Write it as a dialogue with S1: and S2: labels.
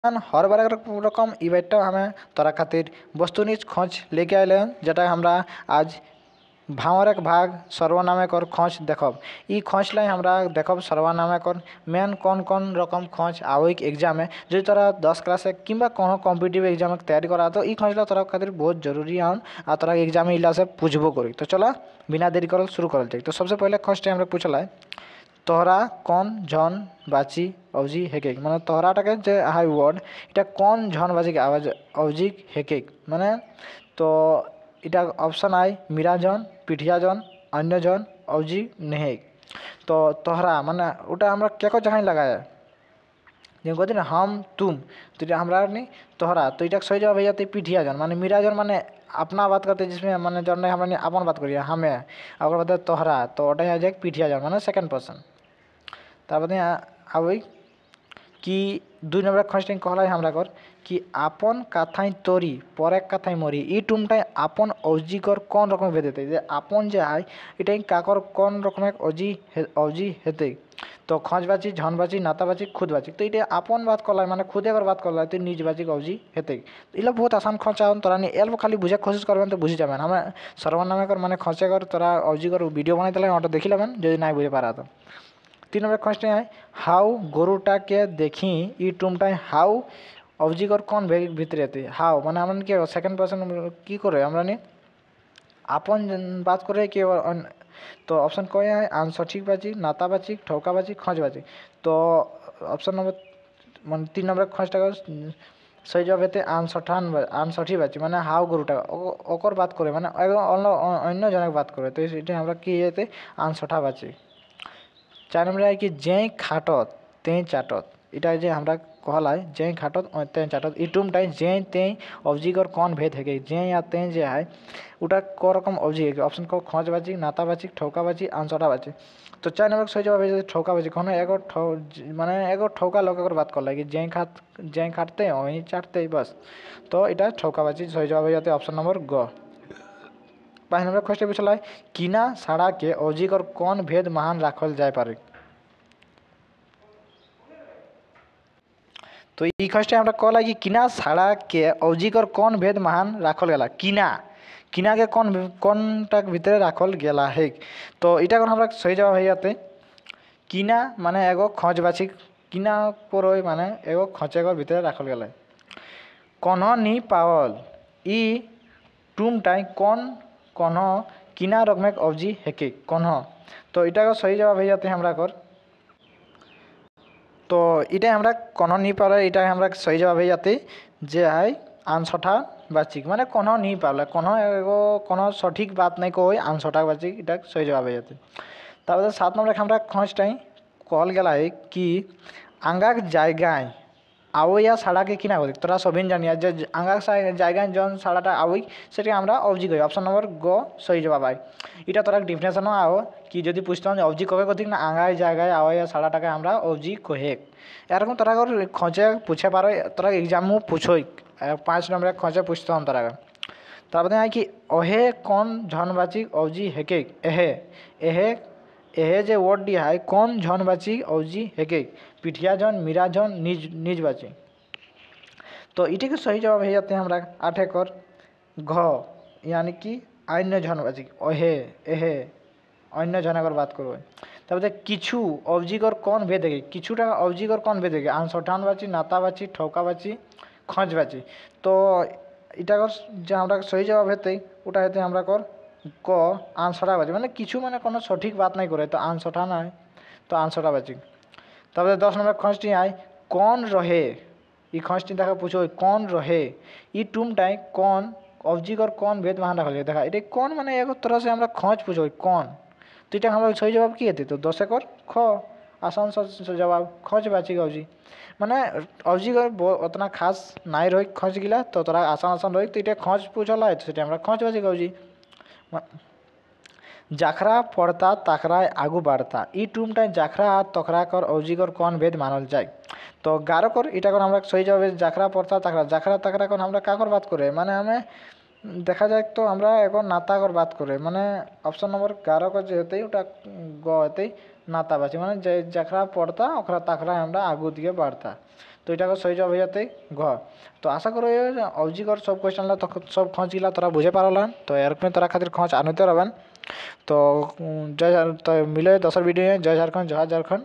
S1: हर बार रकम इवेंट हमें तोरा खातिर वस्तुनिज खोज लेके आए जेटा हमरा आज भावर एक भाग सर्वनामक और खोज देखब। ई खोज लाई हमरा देखब सर्वनामक और मेन कौन कौन रकम खोज आवक एग्जाम में जो तोरा 10 क्लास कि कोनो कॉम्पिटिटिव एग्जाम तैयारी करा तो ई खोज ला तोरा खातिर बहुत जरूरी आन आ तोरा एग्जाम इला से पूछबो करी। तो चला बिना देरी करल शुरू करल जाए। तो सबसे पहले खोज हमरा पूछल है तोहरा कौन झन बाची अवजी हेकेक माने तोहराटाके जे हाई वर्ड इटा कौन झन बाजी आवाज अवजी हेकेक माने तो इटा ऑप्शन आई मीरा जन पिठिया जन अन्य जन अवजी नेहेक। तो तोहरा माने उटा हमरा क्या को जहाँ लगाया जो कहते ना हम तुम तो इटा हमरा नहीं तोहरा तो इटा सही जवाब है जाते पिठिया जन माने मीरा जन माने अपना बात करते जिसमें माने जन हमने अपन बात करिए हमें अगर बताए तोहरा तो ओटा आ जाए पिठिया जन माने सेकंड पर्सन। तारपरे आवे कि 2 नंबर खोजटें कहला हमरा कर कि आपन काथाई तोरी पर एक काथाई मरी ई टुमटाई आपन अवजिकर कौन रकम भेदेते जे आपन जे है इटाई काकर कौन रकम अवजी हेते। तो खोज बाची झन बाची नाता बाची खुद बाची तो इटे आपन बात करला माने खुदे अगर बात करला तो निज बाची अवजी हेते। इला बहुत आसान खोज आवन तोरा नि एल्ब खाली बुझे कोशिश करबेन तो बुझी जाबेन हम सर्वनाम कर माने खोजे कर तोरा अवजी कर वीडियो बनाई देला ओटा देखि लेबेन जदि नाइ बुझे पारा तो। 3 नंबर क्वेश्चन है हाउ गरुटा के देखी ई टुमटाई हाउ अवजिकर कौन भितरे हाउ माने हमन के सेकंड पर्सन की करे हमरा ने आपन बात करे कि तो ऑप्शन कोई है आंसर ठीक बाजी नाता बाजी ठोका बाजी खोज बाजी। तो ऑप्शन नंबर मान 3 नंबर खोजटा सही जवाब हेते आंसठी बाजी माने हाउ गरुटा ओकर बात करे माने अन्य जनक बात करे तो इटा हमरा की हेते आंसठा बाजी। 4 नंबर है कि जेई खाटत तेई चाटत इटा जे हमरा कहला है जेई खाटत तेई चाटत ई टुमटाई जेई तेई अवजिकर कौन भेद है जेई या तेई जे है उटा को रकम अवजी है ऑप्शन को खोज बाजी नाता बाजी ठोका बाजी आंसठा बाजी। तो 4 नंबर सही जवाब है ठोका बाजी कोनो एगो माने एगो ठोका लोग अगर बात करला कि जेई खाटते वही चाटते बस तो इटा ठोका बाजी सही जवाब हो जाते ऑप्शन नंबर ग। 5 नंबर क्वेश्चन पूछला है किना साड़ा के अवजिकर कौन भेद महान राखल जाय पारे। तो ई क्वेश्चन हमरा कहला कि किना साड़ा के अवजिकर कौन भेद महान राखल गेला किना किना के कौन तक भीतर राखल गेला है। तो इटा कर हमरा सही जवाब है जाते किना माने एगो खोज बाची किना पर माने एगो खोचे कर भीतर राखल गेला कौन नी पावल ई टुमटाई कौन किना रकमेक अवजी हेके कौन। तो इटा का सही जवाब है जाते हमरा कर तो इटा हमरा कौन नहीं पाला इटा हमरा सही जवाब है जाते जे है आंसठा बाचिक माने कौन नहीं पाला कौन एगो कौन सठिक बात नहीं को आंसठा बाचिक इटा सही जवाब है जाते। तब 7 नंबर हमरा खोज टाइम कहल गेला है कि आंगाक जायगाय आवो या साड़ा के किना गो तोरा सबिन जानिया जे आंगाक जायगाय जन साड़ाटा आवई सेटा हमरा अवजी कहि ऑप्शन नंबर ग सही जवाब आई। इटा तोरा डेफिनेशन आओ कि जदि पूछताम अवजी कहे कथि ना आंगाय जायगाय आवो या साड़ाटाके हमरा अवजी कहे एरकम तोरा अगर खोजे पूछे पारो तोरा एग्जाम में पूछो 5 नंबर खोजे पूछता हम तोरा तारपरे है कि अहे कौन झनबाची अवजी हेके एहे एहे एहे जे वर्ड दी है कौन झन बाची अवजी हेके पिठिया जन मीरा जन निज बाची। तो इटे के सही जवाब है जाते हैं हमरा 8 कर घ यानी कि अन्य झन बाची अहे एहे अन्य झन अगर बात करो तब किछु अवजिकर कौन भेद है किछुटा अवजिकर कौन भेद है आंसठान बाची नाता बाची ठोका बाची खोज बाची। तो इटा कर जे हमरा सही जवाब हेते उटा हेते हमरा कर क आंसठा बाजी माने किछु माने कोनो सठिक बात नहीं करे तो आंसठा ना है तो आंसठा बाजी। तब 10 नंबर खोजटी आए कौन रहे ई खोजटी देखा पूछो कौन रहे ई टुमटाई कौन अवजिकर कौन भेद महान रखल देखा इटे कौन माने एगो तरह से हमरा खोज पूछो कौन तो इटा हमरा सही जवाब की हेते तो 10 कर ख आसान सा जवाब खोज बाची अवजी माने अवजिकर उतना खास नाई रही खोज गिला तो तोरा आसान रही तो इटे खोज पूछला है तो हमरा खोज बाची अवजी। जाखरा पड़ता ताकरा आगू बढ़ता ई टुमटाई जाखरा आ तकरा कर अवजिकर कौन भेद मानल जाए। तो 11 कर इटा कर हमरा सही जवाब जाखरा पड़ता जाखरा ताकरा कर हमरा का कर बात करे माने हमें देखा जाए तो हमरा एगो नाता कर बात करे माने ऑप्शन नंबर 11 कर जे हेते उटा ग हेते नाता बाची माने जाखरा पड़ता ओकरा ताकरा हमरा आगू दिए बढ़ता। তো এটাকে সহি জবাব হয়ে যাতে ঘ। তো আশা করি অবজিকর সব কোয়েশ্চেনলা সব খঁচগুলা তোরা বুঝে পারলাম। তো এরকম তোরা খাতির খঁচ আনতে পারবেন। তো জয় তো মিলে দশের ভিডিও জয় ঝাড়খণ্ড জয় ঝাড়খণ্ড।